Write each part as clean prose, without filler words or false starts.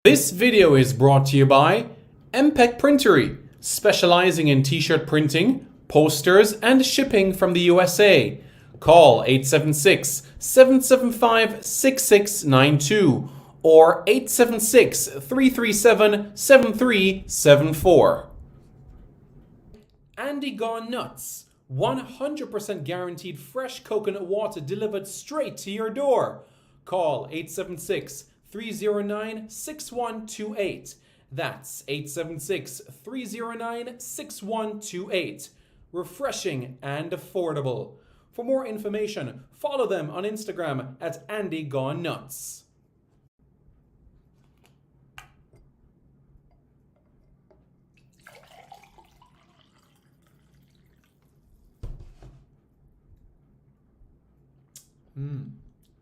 This video is brought to you by MPEC Printery, specializing in t-shirt printing, posters, and shipping from the USA. Call 876-775-6692 or 876-337-7374. Andy Gone Nuts, 100% guaranteed fresh coconut water delivered straight to your door. Call 876-309-6128. That's 876-309-6128. Refreshing and affordable. For more information, follow them on Instagram at Andy Gone Nuts.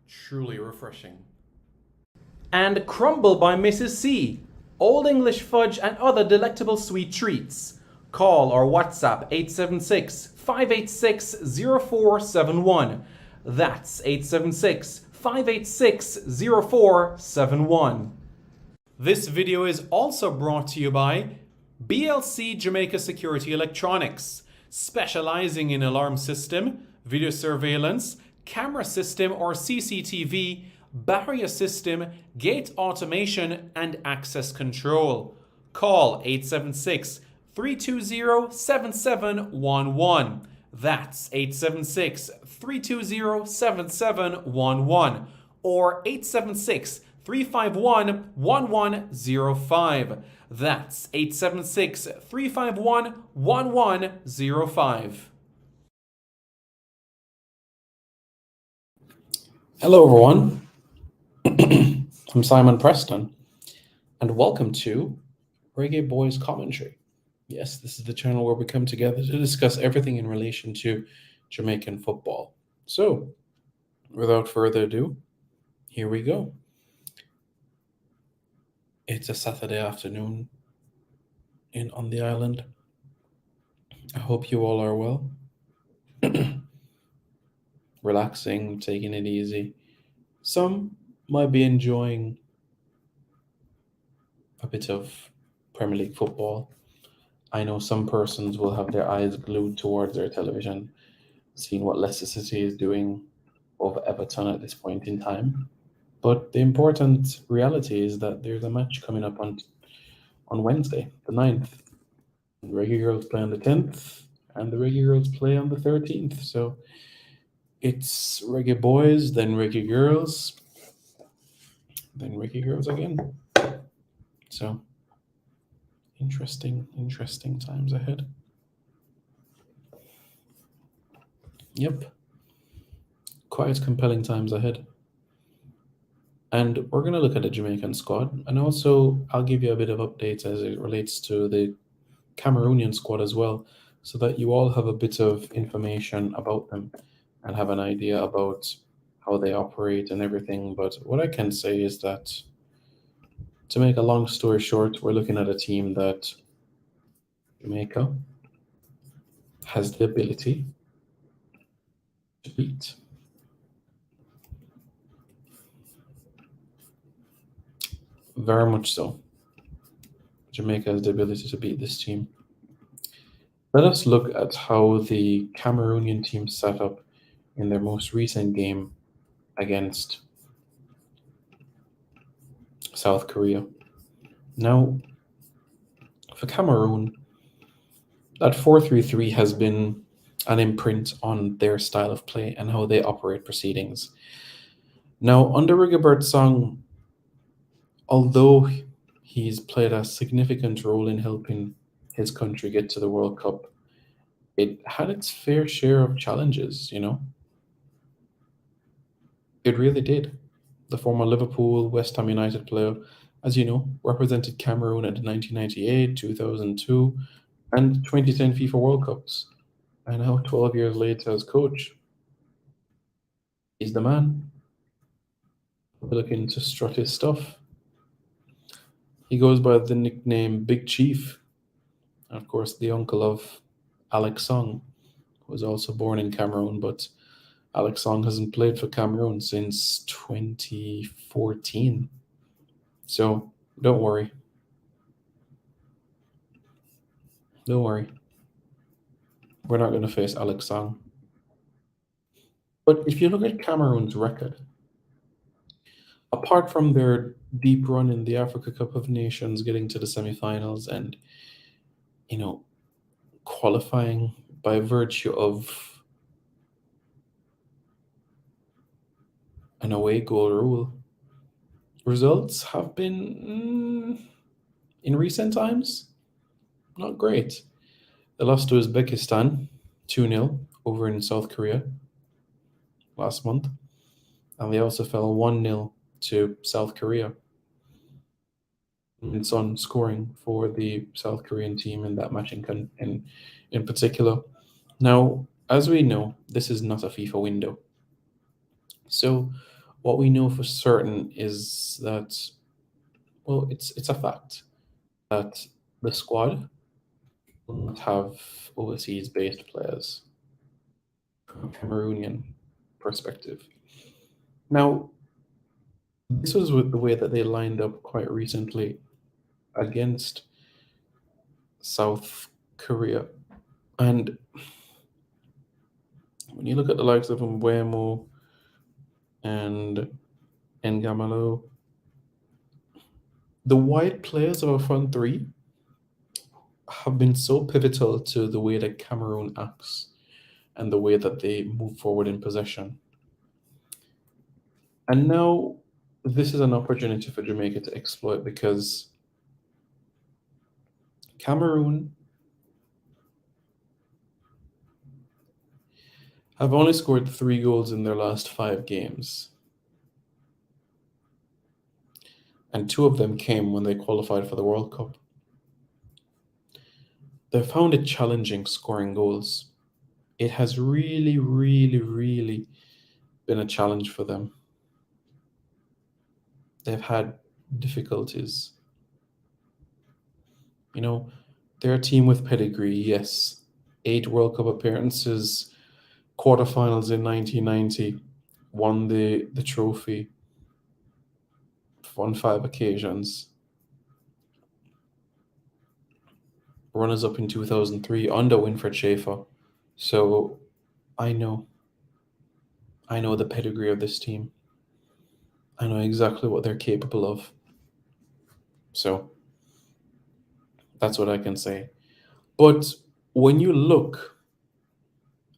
Truly refreshing. And Crumble by Mrs. C. Old English fudge and other delectable sweet treats. Call or WhatsApp 876-586-0471. That's 876-586-0471. This video is also brought to you by BLC Jamaica Security Electronics, specializing in alarm system, video surveillance, camera system or CCTV, barrier system, gate automation, and access control. Call 876-320-7711. That's 876-320-7711 or 876-351-1105. That's 876-351-1105. Hello everyone, I'm Simon Preston, and welcome to Reggae Boyz Commentary. Yes, this is the channel where we come together to discuss everything in relation to Jamaican football. So, without further ado, here we go. It's a Saturday afternoon on the island. I hope you all are well. Relaxing, taking it easy. Some might be enjoying a bit of Premier League football. I know some persons will have their eyes glued towards their television, seeing what Leicester City is doing over Everton at this point in time. But the important reality is that there's a match coming up on Wednesday, the 9th. The Reggae Girls play on the 10th, and the Reggae Girls play on the 13th. So it's Reggae Boyz, then Reggae Girls, then Reggae Girls again. So interesting times ahead. Yep. Quite compelling times ahead. And we're going to look at the Jamaican squad, and also I'll give you a bit of updates as it relates to the Cameroonian squad as well, so that you all have a bit of information about them and have an idea about how they operate and everything. But what I can say is that, to make a long story short, we're looking at a team that Jamaica has the ability to beat. Very much so. Jamaica has the ability to beat this team. Let us look at how the Cameroonian team set up in their most recent game against South Korea. Now, for Cameroon, that 4-3-3 has been an imprint on their style of play and how they operate proceedings. Now, under Rigobert Song, although he's played a significant role in helping his country get to the World Cup, it had its fair share of challenges, It really did. The former Liverpool, West Ham United player, as you know, represented Cameroon at the 1998, 2002, and 2010 FIFA World Cups. And now, 12 years later as coach, he's the man. Looking to strut his stuff. He goes by the nickname Big Chief. And of course, the uncle of Alex Song, who was also born in Cameroon, but Alex Song hasn't played for Cameroon since 2014. So Don't worry. Don't worry. We're not going to face Alex Song. But if you look at Cameroon's record, apart from their deep run in the Africa Cup of Nations, getting to the semifinals and, you know, qualifying by virtue of an away goal rule, results have been, in recent times, not great. They lost to Uzbekistan 2-0 over in South Korea last month, and they also fell 1-0 to South Korea. And Son scoring for the South Korean team in that match in particular. Now, as we know, this is not a FIFA window. So, what we know for certain is that, well, it's a fact that the squad will not have overseas based players from a Cameroonian perspective. Now, this was with the way that they lined up quite recently against South Korea. And when you look at the likes of Mbuemo and Ngamalo, the wide players of our front three have been so pivotal to the way that Cameroon acts and the way that they move forward in possession. And now this is an opportunity for Jamaica to exploit because Cameroon have only scored 3 goals in their last 5 games. And 2 of them came when they qualified for the World Cup. They found it challenging scoring goals. It has really, really, really been a challenge for them. They've had difficulties. You know, they're a team with pedigree, yes. 8 World Cup appearances, quarterfinals in 1990, won the trophy on 5 occasions. Runners up in 2003 under Winfred Schaefer. So I know the pedigree of this team. I know exactly what they're capable of. So that's what I can say. But when you look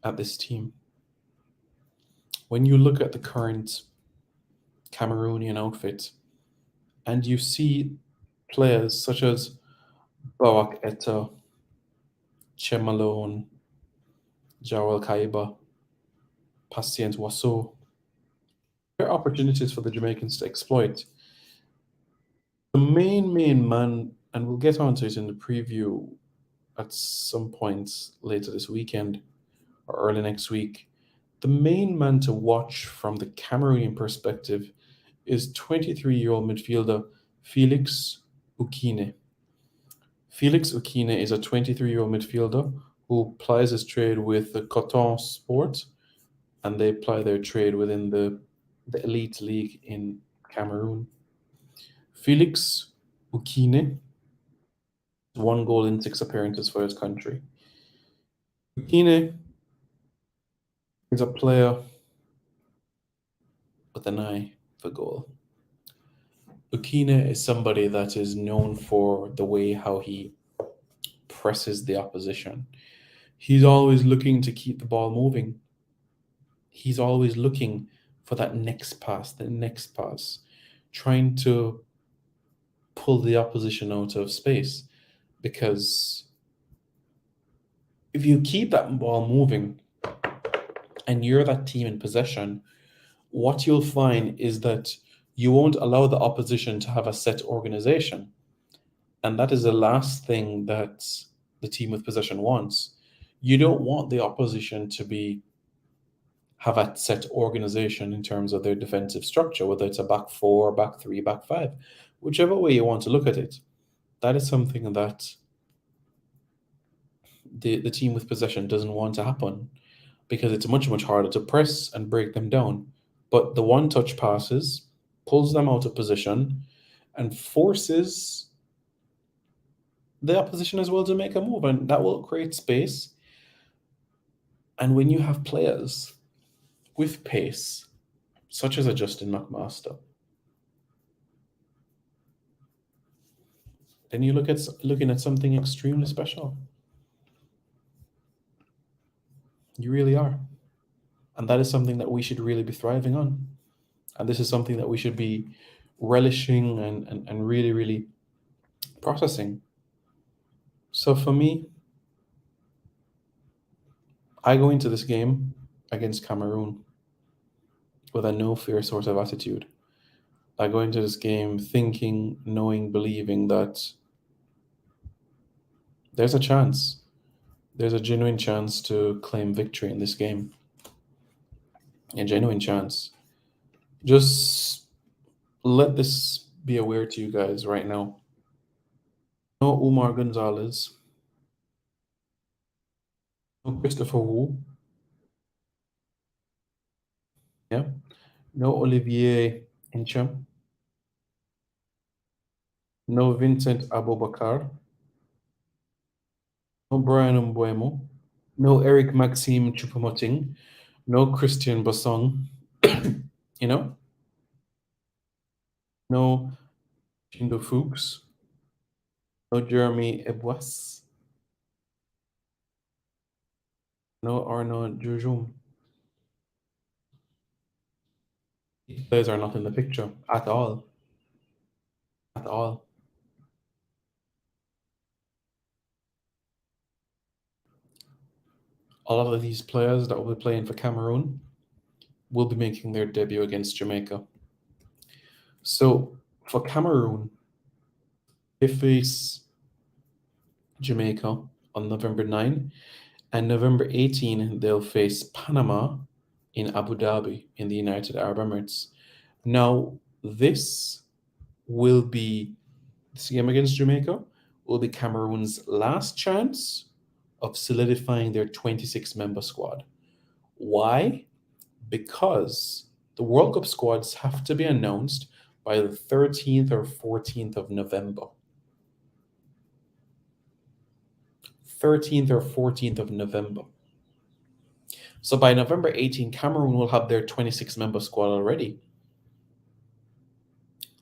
at this team, when you look at the current Cameroonian outfit, and you see players such as Barak Etta, Chemalone, Jarwell Kaiba, Patient Wasso, there are opportunities for the Jamaicans to exploit. The main man, and we'll get onto it in the preview at some point later this weekend or early next week. The main man to watch from the Cameroonian perspective is 23-year-old midfielder Felix Ukine. Felix Ukine is a 23-year-old midfielder who plies his trade with the Coton Sport, and they ply their trade within the elite league in Cameroon. Felix Ukine, 1 goal in 6 appearances for his country. Ukine is a player with an eye for goal. Ukine is somebody that is known for the way how he presses the opposition. He's always looking to keep the ball moving. He's always looking for that next pass, trying to pull the opposition out of space. Because if you keep that ball moving and you're that team in possession, what you'll find is that you won't allow the opposition to have a set organization. And that is the last thing that the team with possession wants. You don't want the opposition to have a set organization in terms of their defensive structure, whether it's a back 4, back 3, back 5, whichever way you want to look at it. That is something that the team with possession doesn't want to happen, because it's much, much harder to press and break them down. But the one-touch passes pulls them out of position, and forces the opposition as well to make a move, and that will create space. And when you have players with pace, such as a Justin McMaster, then you looking at something extremely special. You really are. And that is something that we should really be thriving on. And this is something that we should be relishing and really, really processing. So for me, I go into this game against Cameroon with a no fear sort of attitude. I go into this game thinking, knowing, believing that there's a chance. There's a genuine chance to claim victory in this game. A genuine chance. Just let this be aware to you guys right now. No Umar Gonzalez, no Christopher Wu, yeah, no Olivier Incham, no Vincent Abubakar, no Brian Mbuemo, no Eric Maxime Choupo-Moting, no Christian Bassong, you know, no Chindo Fuchs, no Jeremy Ebouas, no Arnaud Jujum. These players are not in the picture at all. At all. A lot of these players that will be playing for Cameroon will be making their debut against Jamaica. So for Cameroon, they face Jamaica on November 9, and November 18, they'll face Panama in Abu Dhabi in the United Arab Emirates. Now, will be this game against Jamaica will be Cameroon's last chance of solidifying their 26 member squad. Why? Because the World Cup squads have to be announced by the 13th or 14th of November. 13th or 14th of November. So by November 18, Cameroon will have their 26 member squad already.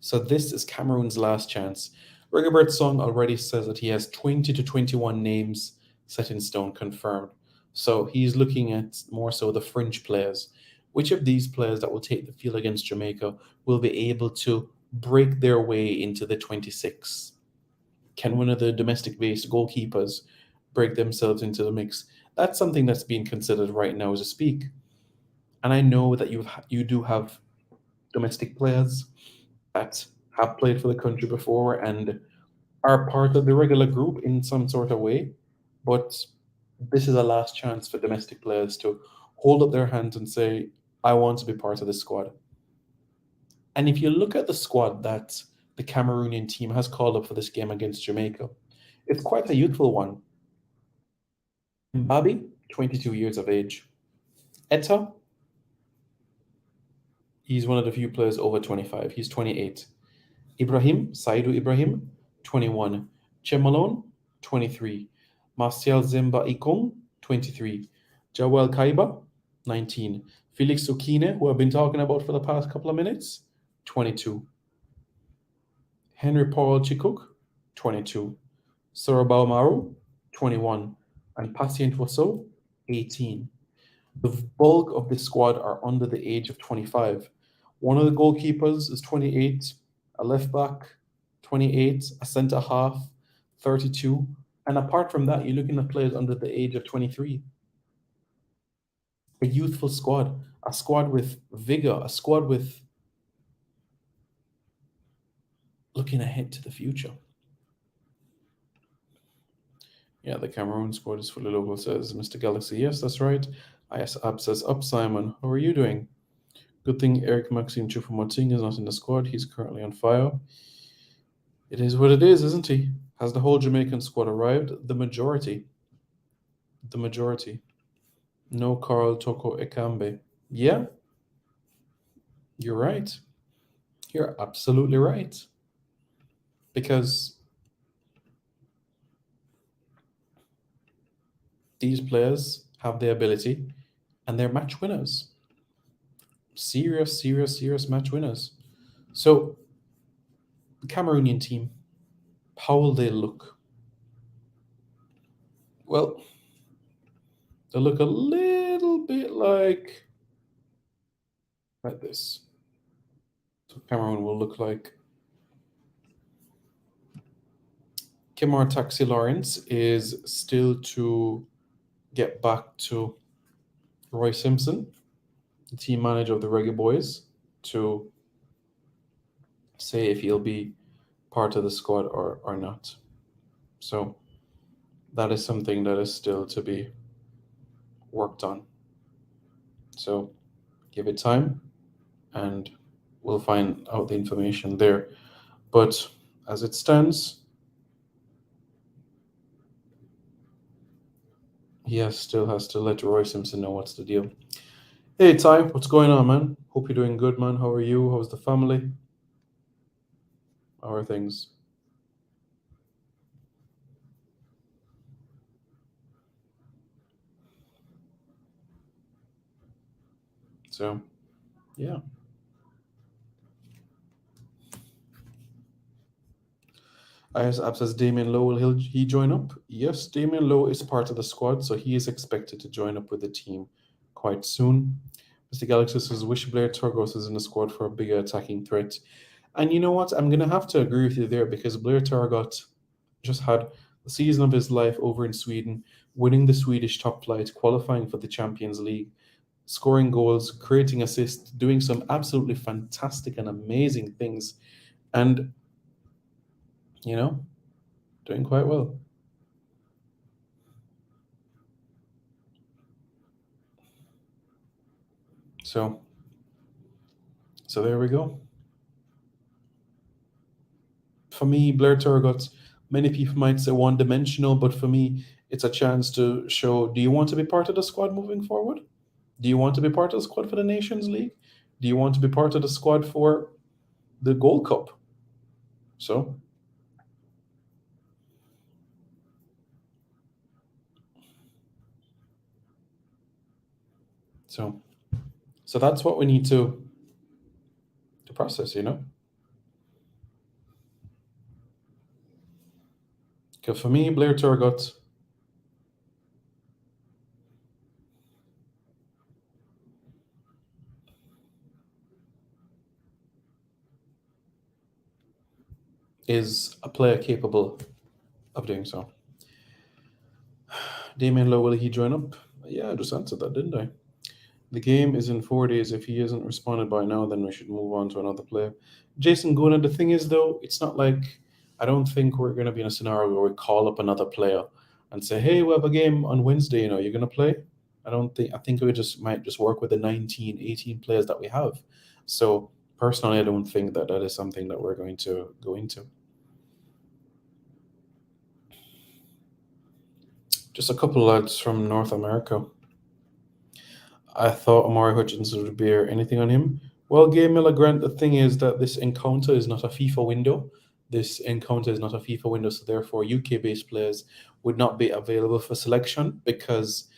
So this is Cameroon's last chance. Rigobert Song already says that he has 20 to 21 names set in stone confirmed. So he's looking at more so the fringe players. Which of these players that will take the field against Jamaica will be able to break their way into the 26? Can one of the domestic based goalkeepers break themselves into the mix? That's something that's being considered right now as I speak. And I know that you do have domestic players that have played for the country before and are part of the regular group in some sort of way. But this is a last chance for domestic players to hold up their hands and say, I want to be part of this squad. And if you look at the squad that the Cameroonian team has called up for this game against Jamaica, it's quite a youthful one. Mbabi, 22 years of age. Etta, he's one of the few players over 25. He's 28. Ibrahim, Saidu Ibrahim, 21. Chemalone, 23. Martial Zemba Ikong, 23. Jawel Kaiba, 19. Felix Okine, who I've been talking about for the past couple of minutes, 22. Henry Paul Chikuk, 22. Sorobao Maru, 21. And Patient Waso, 18. The bulk of the squad are under the age of 25. One of the goalkeepers is 28, a left back, 28, a centre half, 32. And apart from that, you're looking at players under the age of 23. A youthful squad, a squad with vigor, a squad with looking ahead to the future. Yeah, the Cameroon squad is fully local, says Mr. Galaxy. Yes, that's right. IS App says, Up, Simon. How are you doing? Good thing Eric Maxime Choupo-Moting is not in the squad. He's currently on fire. It is what it is, isn't he? Has the whole Jamaican squad arrived? The majority. The majority. No Carl Toko Ekambe. Yeah, you're right. You're absolutely right. because these players have the ability and they're match winners. Serious, serious, serious match winners. So, the Cameroonian team, how will they look? Well, they look a little bit like this. So Cameroon will look like Kimar Taxi Lawrence is still to get back to Roy Simpson, the team manager of the Reggae Boyz, to say if he'll be part of the squad or not. So that is something that is still to be worked on. So give it time and we'll find out the information there. But as it stands, still has to let Roy Simpson know what's the deal. Hey Ty, what's going on, man? Hope you're doing good, man. How are you? How's the family? How are things? So, yeah. IS App says Damien Lowe, will he join up? Yes, Damien Lowe is part of the squad, so he is expected to join up with the team quite soon. Mr. Galaxy says, wish Blair Turgos is in the squad for a bigger attacking threat. And you know what? I'm going to have to agree with you there because Blair Turgot just had the season of his life over in Sweden, winning the Swedish top flight, qualifying for the Champions League, scoring goals, creating assists, doing some absolutely fantastic and amazing things, and, you know, doing quite well. So, so there we go. For me, Blair Turgot, many people might say one dimensional, but for me, it's a chance to show, do you want to be part of the squad moving forward? Do you want to be part of the squad for the Nations League? Do you want to be part of the squad for the Gold Cup? So, so, so that's what we need to process, you know? Because for me, Blair Turgot is a player capable of doing so. Damien Lowe, will he join up? Yeah, I just answered that, didn't I? The game is in 4 days. If he hasn't responded by now, then we should move on to another player. Jason Guna, the thing is, though, it's not like I don't think we're going to be in a scenario where we call up another player and say, hey, we have a game on Wednesday, you're going to play? I think we just might just work with the 19, 18 players that we have. So personally, I don't think that that is something that we're going to go into. Just a couple lads from North America. I thought Amari Hutchinson would bear anything on him. Well, Gay Miller Grant, the thing is that this encounter is not a FIFA window. This encounter is not a FIFA window, so therefore UK based players would not be available for selection because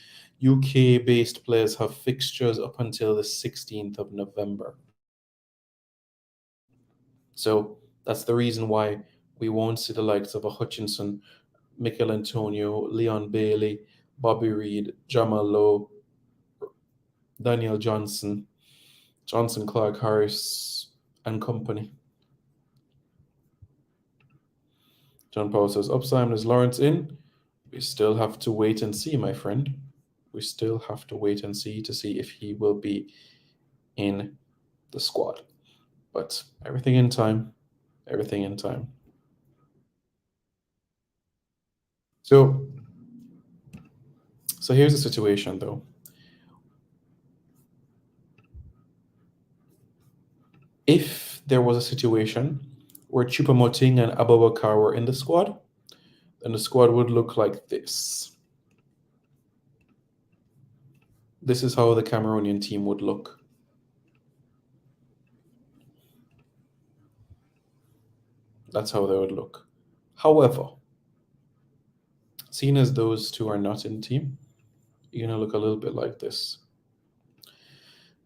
UK based players have fixtures up until the 16th of November. So that's the reason why we won't see the likes of a Hutchinson, Mikel Antonio, Leon Bailey, Bobby Reed, Jamal Lowe, Daniel Johnson, Johnson Clark Harris, and company. John Paul says, Upside is Lawrence in? We still have to wait and see, my friend. We still have to wait and see to see if he will be in the squad. But everything in time. Everything in time. So, so here's the situation, though. If there was a situation where Chupamoting and Abubakar were in the squad, then the squad would look like this. This is how the Cameroonian team would look. That's how they would look. However, seeing as those two are not in team, you're gonna look a little bit like this.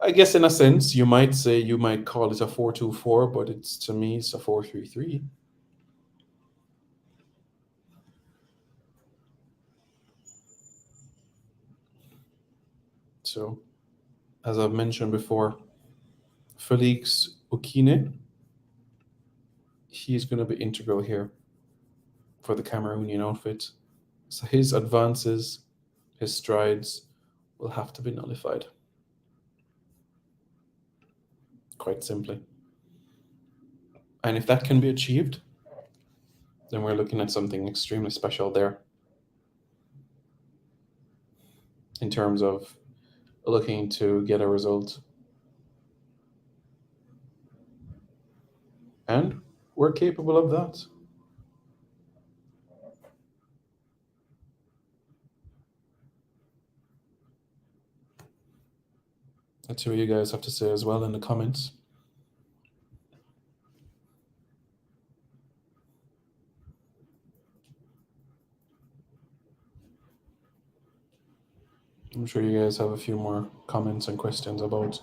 I guess in a sense, you might say you might call it a 4-2-4, but it's to me it's a 4-3-3. So, as I've mentioned before, Felix Okine, he's going to be integral here for the Cameroonian outfit. So his advances, his strides will have to be nullified, quite simply. And if that can be achieved, then we're looking at something extremely special there in terms of looking to get a result. And we're capable of that. Let's hear what you guys have to say as well in the comments. I'm sure you guys have a few more comments and questions about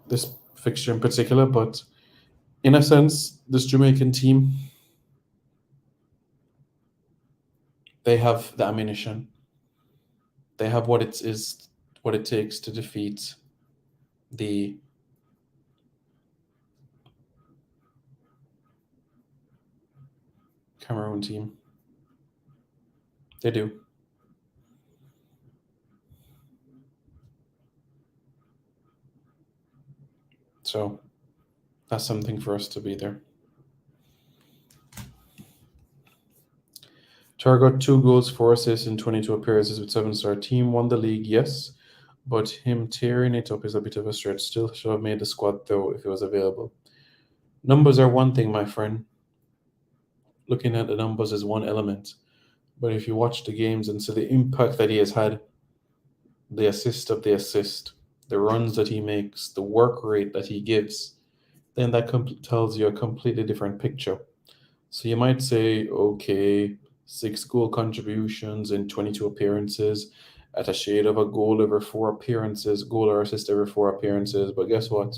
this fixture in particular, but in a sense, this Jamaican team, they have the ammunition. They have what it takes to defeat the Cameroon team. They do. So that's something for us to be there. Tar got 2 goals, 4 assists in 22 appearances with 7-star team. Won the league, yes, but him tearing it up is a bit of a stretch. Still should have made the squad though if it was available. Numbers are one thing, my friend. Looking at the numbers is one element. But if you watch the games and see the impact that he has had, the assist of the assist, the runs that he makes, the work rate that he gives, then that tells you a completely different picture. So you might say, okay, 6 goal contributions in 22 appearances, at a shade of a goal every 4 appearances, goal or assist every 4 appearances. But guess what?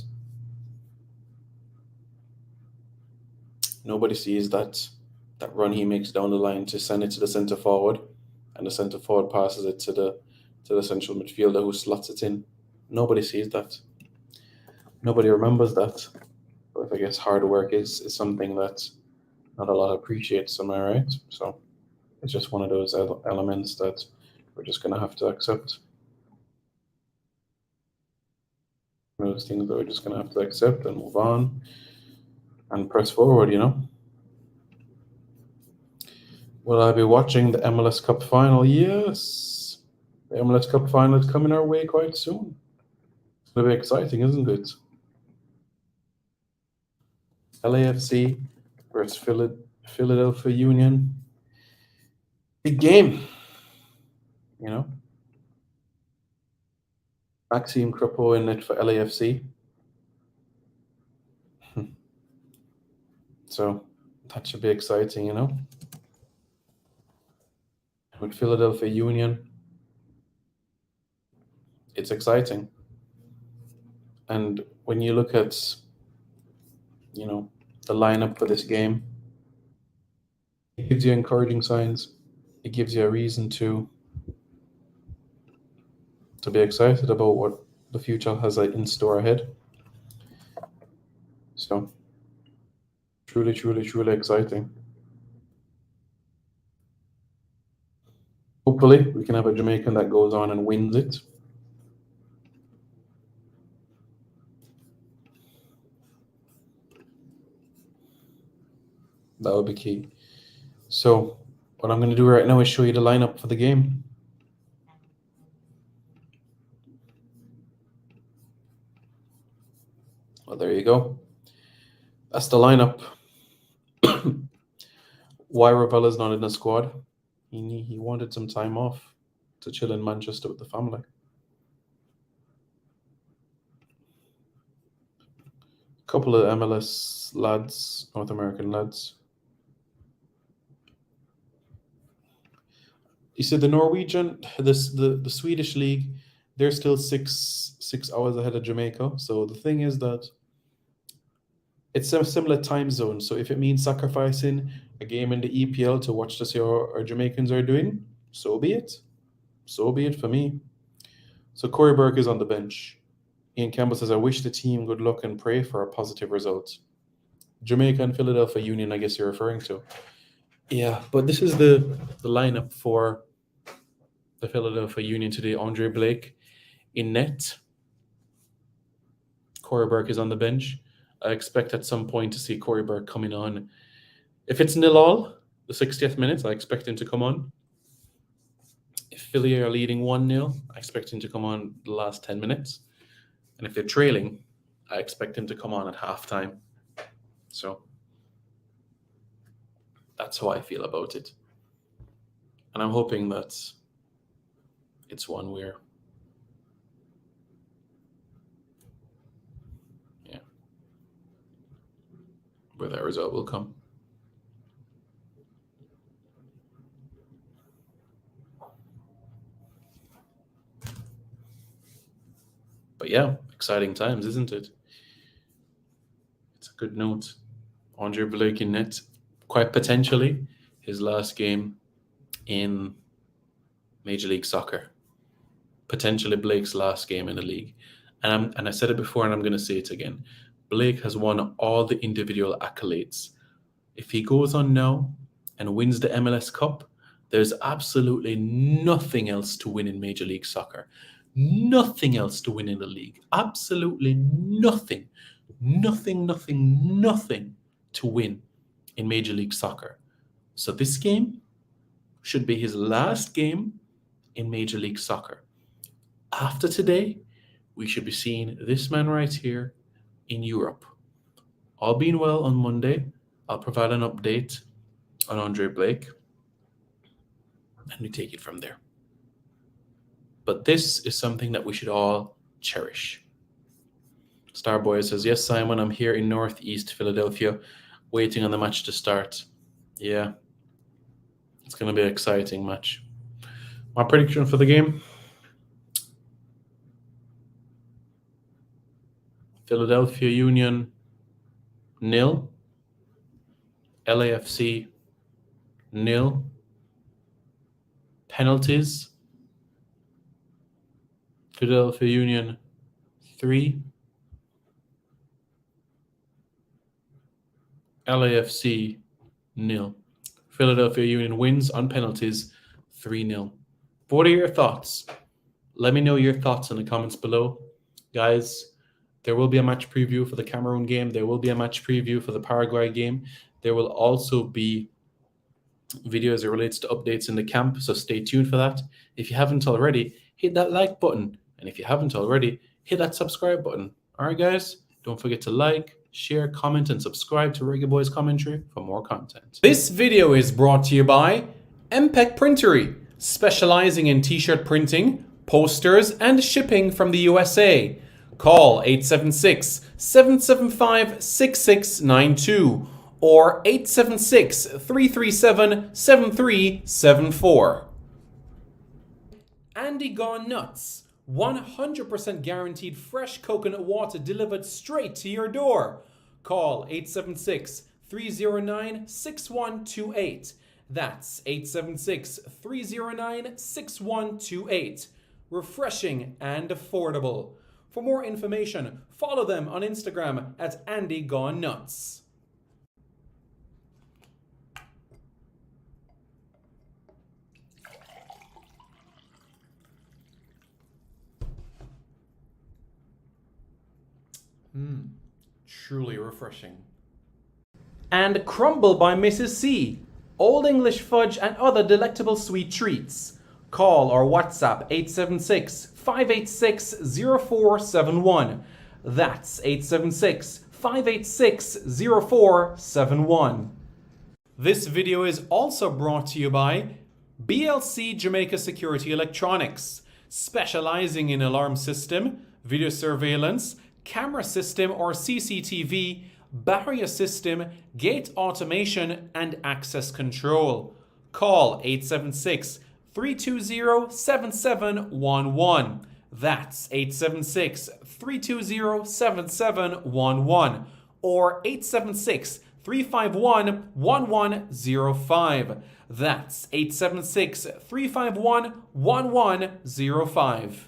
Nobody sees that run he makes down the line to send it to the centre forward, and the centre forward passes it to the central midfielder who slots it in. Nobody sees that. Nobody remembers that. But I guess hard work is something that not a lot appreciates. Am I right? So it's just one of those elements that we're just gonna have to accept. One of those things that we're just gonna have to accept and move on and press forward. Will I be watching the MLS Cup final? Yes. The MLS Cup final is coming our way quite soon. It's gonna be exciting, isn't it? LAFC versus Philadelphia Union. Big game, you know. Maxime Crepeau in it for LAFC. So that should be exciting. With Philadelphia Union, it's exciting. And when you look at, the lineup for this game, it gives you encouraging signs. It gives you a reason to be excited about what the future has in store ahead. So truly, truly, truly exciting. Hopefully, we can have a Jamaican that goes on and wins it. That would be key. So, what I'm going to do right now is show you the lineup for the game. Well, there you go. That's the lineup. Why Ravella's not in the squad? He wanted some time off to chill in Manchester with the family. Couple of MLS lads, North American lads. You see, the Norwegian, the Swedish league, they're still six hours ahead of Jamaica. So the thing is that it's a similar time zone. So if it means sacrificing a game in the EPL to watch to see how our Jamaicans are doing, so be it. So be it for me. So Corey Burke is on the bench. Ian Campbell says, I wish the team good luck and pray for a positive result. Jamaica and Philadelphia Union, I guess you're referring to. Yeah, but this is the lineup for the Philadelphia Union today. Andre Blake in net. Corey Burke is on the bench. I expect at some point to see Corey Burke coming on. If it's 0-0, the 60th minute, I expect him to come on. If Philly are leading 1-0, I expect him to come on the last 10 minutes. And if they're trailing, I expect him to come on at halftime. So that's how I feel about it. And I'm hoping that it's one where, where that result will come. But yeah, exciting times, isn't it? It's a good note. Andre Blake in net, quite potentially his last game in Major League Soccer. Potentially Blake's last game in the league. And I said it before and I'm going to say it again. Blake has won all the individual accolades. If he goes on now and wins the MLS Cup, there's absolutely nothing else to win in Major League Soccer. Nothing else to win in the league. Absolutely nothing. Nothing to win in Major League Soccer. So this game should be his last game in Major League Soccer. After today, we should be seeing this man right here in Europe. All being well, on Monday, I'll provide an update on Andre Blake, and we take it from there. But this is something that we should all cherish. Starboy says, yes, Simon, I'm here in Northeast Philadelphia, waiting on the match to start. Yeah, it's going to be an exciting match. My prediction for the game? Philadelphia Union 0, LAFC 0, penalties, Philadelphia Union 3, LAFC 0. Philadelphia Union wins on penalties 3-0. What are your thoughts? Let me know your thoughts in the comments below. Guys, there will be a match preview for the Cameroon game. There will be a match preview for the Paraguay game. There will also be videos that relates to updates in the camp, so stay tuned for that. If you haven't already, hit that like button. And if you haven't already, hit that subscribe button. All right, guys? Don't forget to like, share, comment, and subscribe to Reggae Boyz Commentary for more content. This video is brought to you by MPEC Printery, specializing in t-shirt printing, posters, and shipping from the USA. Call 876-775-6692 or 876-337-7374. Andy Gone Nuts, 100% guaranteed fresh coconut water delivered straight to your door. Call 876-309-6128. That's 876-309-6128. Refreshing and affordable. For more information, follow them on Instagram at Andy Gone Nuts. Truly refreshing. And Crumble by Mrs. C. Old English fudge and other delectable sweet treats. Call or WhatsApp 876-586-0471. That's 876-586-0471. This video is also brought to you by BLC Jamaica Security Electronics, specializing in alarm system, video surveillance, camera system or CCTV, barrier system, gate automation, and access control. Call 876-320-7711. That's 876-320-7711 or 876-351-1105. That's 876-351-1105.